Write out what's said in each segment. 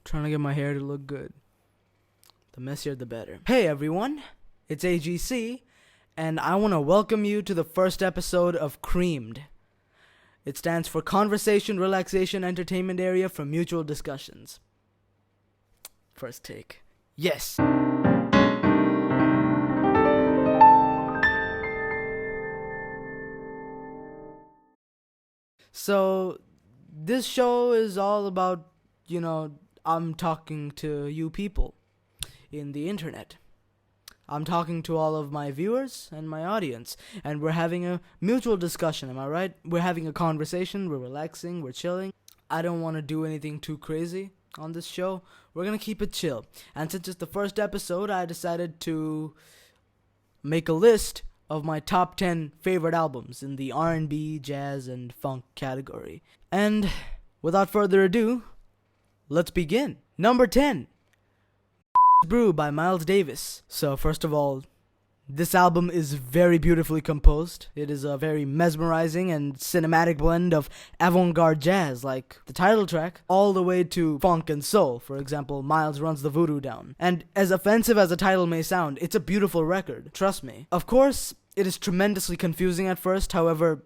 Trying to get my hair to look good. The messier the better. Hey everyone, it's AGC, and I want to welcome you to the first episode of Creamed. It stands for Conversation, Relaxation, Entertainment Area for Mutual Discussions. First take. Yes! So, this show is all about, I'm talking to you people in the internet. I'm talking to all of my viewers and my audience, and we're having a mutual discussion, am I right? We're having a conversation, we're relaxing, we're chilling. I don't want to do anything too crazy on this show. We're going to keep it chill. And since it's the first episode, I decided to make a list of my top 10 favorite albums in the R&B, jazz, and funk category. And without further ado, let's begin. Number 10. Brew by Miles Davis. So first of all, this album is very beautifully composed. It is a very mesmerizing and cinematic blend of avant-garde jazz, like the title track, all the way to funk and soul. For example, Miles Runs the Voodoo Down. And as offensive as the title may sound, it's a beautiful record, trust me. Of course, it is tremendously confusing at first, however,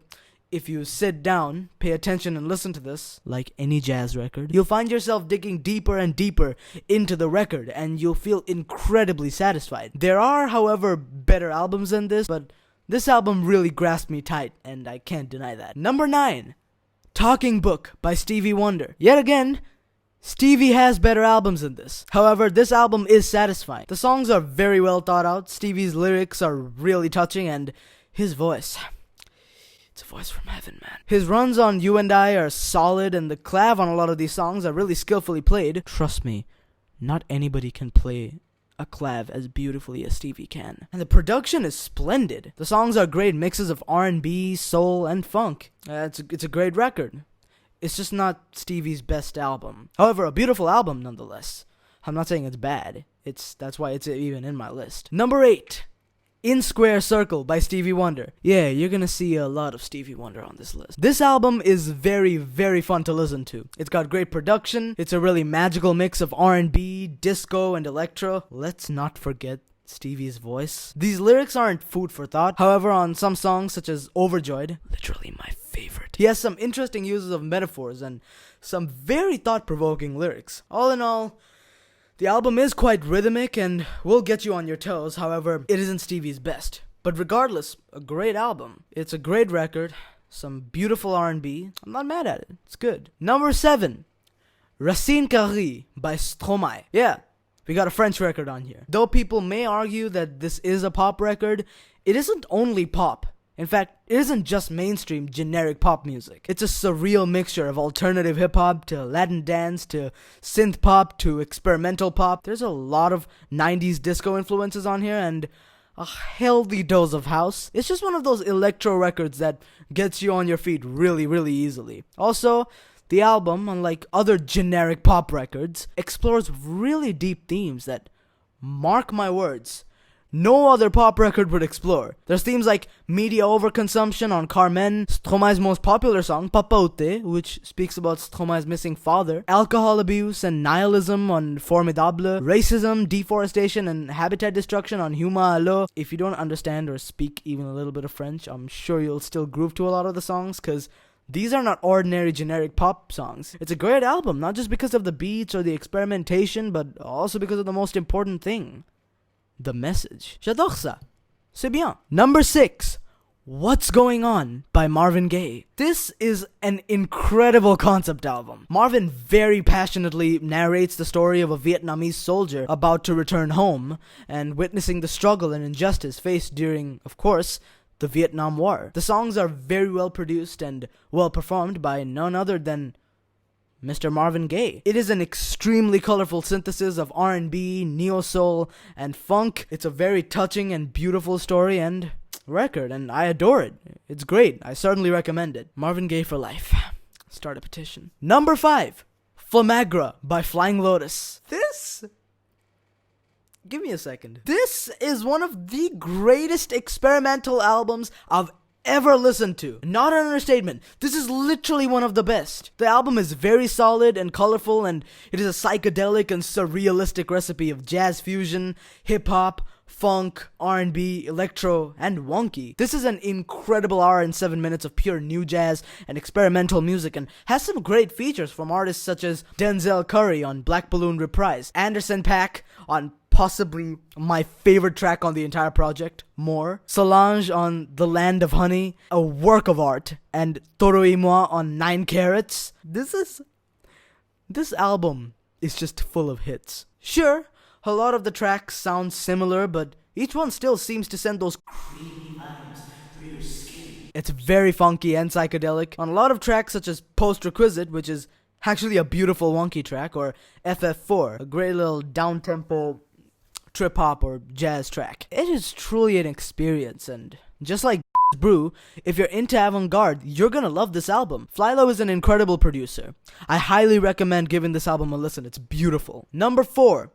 if you sit down, pay attention and listen to this, like any jazz record, you'll find yourself digging deeper and deeper into the record, and you'll feel incredibly satisfied. There are, however, better albums than this, but this album really grasped me tight, and I can't deny that. Number 9. Talking Book by Stevie Wonder. Yet again, Stevie has better albums than this. However, this album is satisfying. The songs are very well thought out, Stevie's lyrics are really touching, and his voice... it's a voice from heaven, man. His runs on You and I are solid, and the clav on a lot of these songs are really skillfully played. Trust me, not anybody can play a clav as beautifully as Stevie can. And the production is splendid. The songs are great mixes of R&B, soul, and funk. It's a great record. It's just not Stevie's best album. However, a beautiful album nonetheless. I'm not saying it's bad. That's why it's even in my list. Number 8. In Square Circle by Stevie Wonder. Yeah, you're gonna see a lot of Stevie Wonder on this list. This album is very, very fun to listen to. It's got great production. It's a really magical mix of R&B, disco, and electro. Let's not forget Stevie's voice. These lyrics aren't food for thought. However, on some songs such as Overjoyed, literally my favorite, he has some interesting uses of metaphors and some very thought-provoking lyrics. All in all, the album is quite rhythmic and will get you on your toes, however, it isn't Stevie's best. But regardless, a great album. It's a great record, some beautiful R&B. I'm not mad at it, it's good. Number 7. Racine Carrée by Stromae. Yeah, we got a French record on here. Though people may argue that this is a pop record, it isn't only pop. In fact, it isn't just mainstream generic pop music. It's a surreal mixture of alternative hip-hop to Latin dance to synth pop to experimental pop. There's a lot of 90s disco influences on here and a healthy dose of house. It's just one of those electro records that gets you on your feet really, really easily. Also, the album, unlike other generic pop records, explores really deep themes that, mark my words, no other pop record would explore. There's themes like media overconsumption on Carmen, Stromae's most popular song, Papa Ute, which speaks about Stromae's missing father, alcohol abuse and nihilism on Formidable, racism, deforestation, and habitat destruction on Huma Alo. If you don't understand or speak even a little bit of French, I'm sure you'll still groove to a lot of the songs, because these are not ordinary generic pop songs. It's a great album, not just because of the beats or the experimentation, but also because of the most important thing. The message. J'adore ça. C'est bien. Number 6. What's Going On by Marvin Gaye. This is an incredible concept album. Marvin very passionately narrates the story of a Vietnamese soldier about to return home and witnessing the struggle and injustice faced during, of course, the Vietnam War. The songs are very well produced and well performed by none other than Mr. Marvin Gaye. It is an extremely colorful synthesis of R&B, neo-soul, and funk. It's a very touching and beautiful story and record, and I adore it. It's great. I certainly recommend it. Marvin Gaye for life. Start a petition. Number 5. Flamagra by Flying Lotus. Give me a second. This is one of the greatest experimental albums I've ever listened to. Not an understatement. This is literally one of the best. The album is very solid and colorful, and it is a psychedelic and surrealistic recipe of jazz fusion, hip-hop, funk, R&B, electro, and wonky. This is an incredible hour and 7 minutes of pure new jazz and experimental music, and has some great features from artists such as Denzel Curry on Black Balloon Reprise, Anderson .Paak on possibly my favorite track on the entire project, More, Solange on The Land of Honey, a work of art, and Toro y Moi on 9 Carats. This album is just full of hits. Sure, a lot of the tracks sound similar, but each one still seems to send those creamy vibes through your skin. It's very funky and psychedelic. On a lot of tracks such as Post Requisite, which is actually a beautiful wonky track, or FF4, a great little down-tempo trip-hop or jazz track. It is truly an experience, and just like Brew, if you're into avant-garde, you're gonna love this album. Flylo is an incredible producer. I highly recommend giving this album a listen. It's beautiful. Number 4.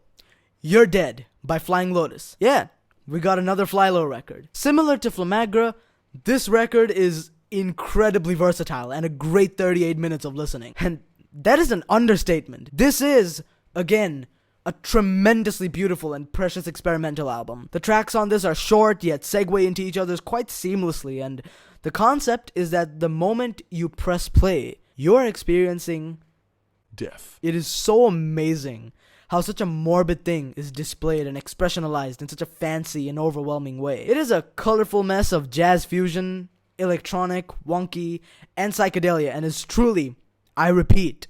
You're Dead by Flying Lotus. Yeah, we got another Flylo record. Similar to Flamagra, this record is incredibly versatile and a great 38 minutes of listening. And that is an understatement. This is, again, a tremendously beautiful and precious experimental album. The tracks on this are short yet segue into each other's quite seamlessly, and the concept is that the moment you press play, you're experiencing death. It is so amazing how such a morbid thing is displayed and expressionalized in such a fancy and overwhelming way. It is a colorful mess of jazz fusion, electronic, wonky, and psychedelia, and is truly, I repeat,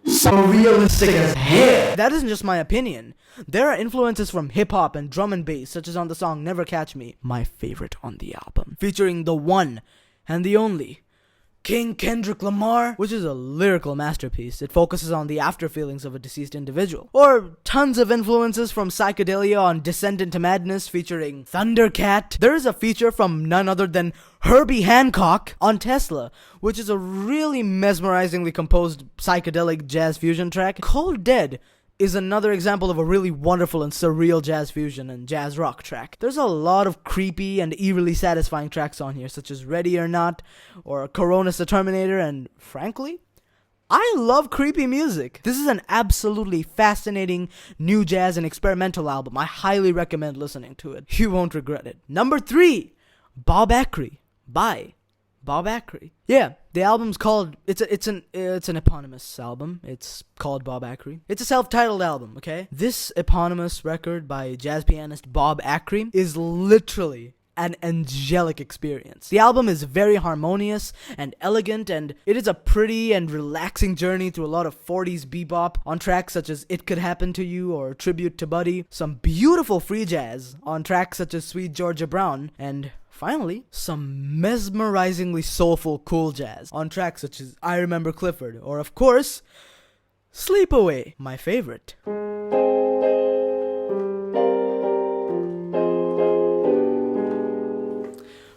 so realistic as hell. That isn't just my opinion. There are influences from hip-hop and drum and bass, such as on the song Never Catch Me, my favorite on the album, featuring the one and the only King Kendrick Lamar, which is a lyrical masterpiece. It focuses on the after feelings of a deceased individual. Or tons of influences from psychedelia on Descent into Madness featuring Thundercat. There is a feature from none other than Herbie Hancock on Tesla, which is a really mesmerizingly composed psychedelic jazz fusion track. Cold Dead is another example of a really wonderful and surreal jazz fusion and jazz rock track. There's a lot of creepy and eerily satisfying tracks on here, such as Ready or Not, or Coronas the Terminator, and frankly, I love creepy music. This is an absolutely fascinating new jazz and experimental album. I highly recommend listening to it. You won't regret it. Number 3, Bob Acri by Bob Acri. Yeah, the album's called, it's an eponymous album. It's called Bob Acri. It's a self-titled album, okay? This eponymous record by jazz pianist Bob Acri is literally an angelic experience. The album is very harmonious and elegant, and it is a pretty and relaxing journey through a lot of 40s bebop on tracks such as It Could Happen to You or Tribute to Buddy, some beautiful free jazz on tracks such as Sweet Georgia Brown, and finally, some mesmerizingly soulful cool jazz on tracks such as I Remember Clifford, or of course, Sleepaway, my favorite.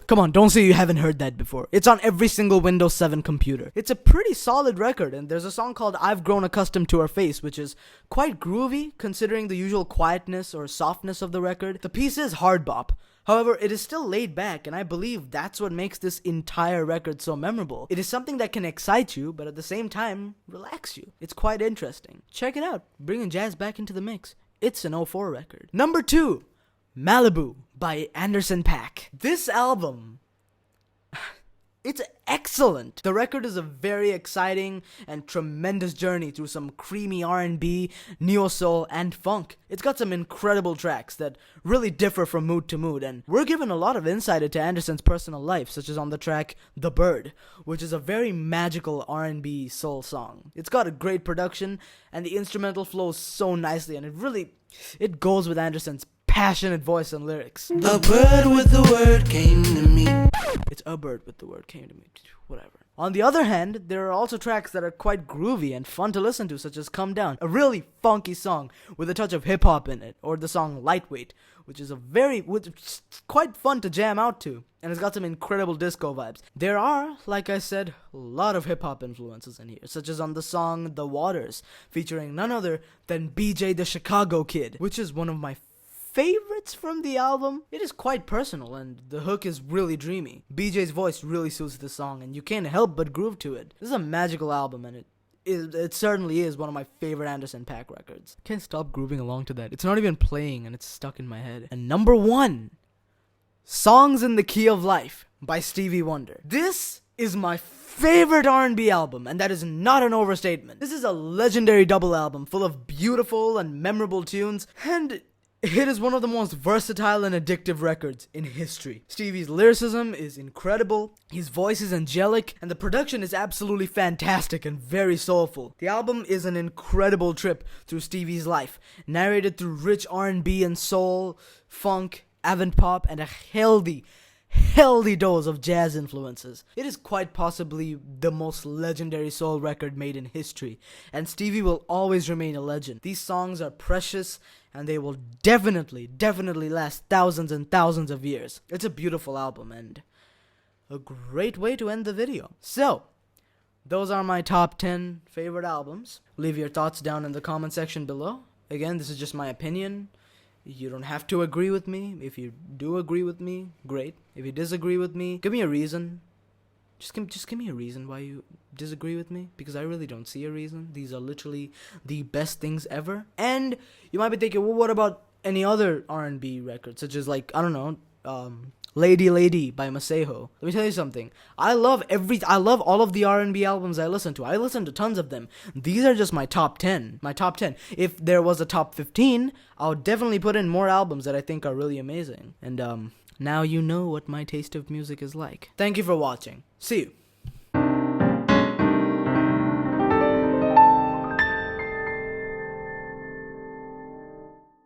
Come on, don't say you haven't heard that before. It's on every single Windows 7 computer. It's a pretty solid record, and there's a song called I've Grown Accustomed to Her Face, which is quite groovy, considering the usual quietness or softness of the record. The piece is hard bop. However, it is still laid back, and I believe that's what makes this entire record so memorable. It is something that can excite you, but at the same time, relax you. It's quite interesting. Check it out, bringing jazz back into the mix. It's an '04 record. Number 2, Malibu by Anderson .Paak. This album, it's excellent. The record is a very exciting and tremendous journey through some creamy R&B, neo-soul, and funk. It's got some incredible tracks that really differ from mood to mood, and we're given a lot of insight into Anderson's personal life, such as on the track The Bird, which is a very magical R&B soul song. It's got a great production, and the instrumental flows so nicely, and it goes with Anderson's passionate voice and lyrics. A bird with the word came to me. It's a bird with the word came to me. Whatever. On the other hand, there are also tracks that are quite groovy and fun to listen to, such as Come Down, a really funky song with a touch of hip-hop in it, or the song Lightweight, which is quite fun to jam out to, and it's got some incredible disco vibes. There are, like I said, a lot of hip-hop influences in here, such as on the song The Waters, featuring none other than BJ the Chicago Kid, which is one of my favorites from the album, it is quite personal and the hook is really dreamy. BJ's voice really suits the song and you can't help but groove to it. This is a magical album and it certainly is one of my favorite Anderson .Paak records. Can't stop grooving along to that. It's not even playing and it's stuck in my head. And number 1, Songs in the Key of Life by Stevie Wonder. This is my favorite R&B album, and that is not an overstatement. This is a legendary double album full of beautiful and memorable tunes, and it is one of the most versatile and addictive records in history. Stevie's lyricism is incredible, his voice is angelic, and the production is absolutely fantastic and very soulful. The album is an incredible trip through Stevie's life, narrated through rich R&B and soul, funk, avant pop, and a healthy dose of jazz influences. It is quite possibly the most legendary soul record made in history, and Stevie will always remain a legend. These songs are precious, and they will definitely last thousands and thousands of years. It's a beautiful album, and a great way to end the video. So, those are my top 10 favorite albums. Leave your thoughts down in the comment section below. Again, this is just my opinion. You don't have to agree with me. If you do agree with me, great. If you disagree with me, give me a reason. Just give me a reason why you disagree with me, because I really don't see a reason. These are literally the best things ever. And you might be thinking, well, what about any other R&B records, such as, like, I don't know, Lady Lady by Masejo. Let me tell you something. I love all of the R&B albums I listen to. I listen to tons of them. These are just my top 10. If there was a top 15, I would definitely put in more albums that I think are really amazing. And now you know what my taste of music is like. Thank you for watching. See you.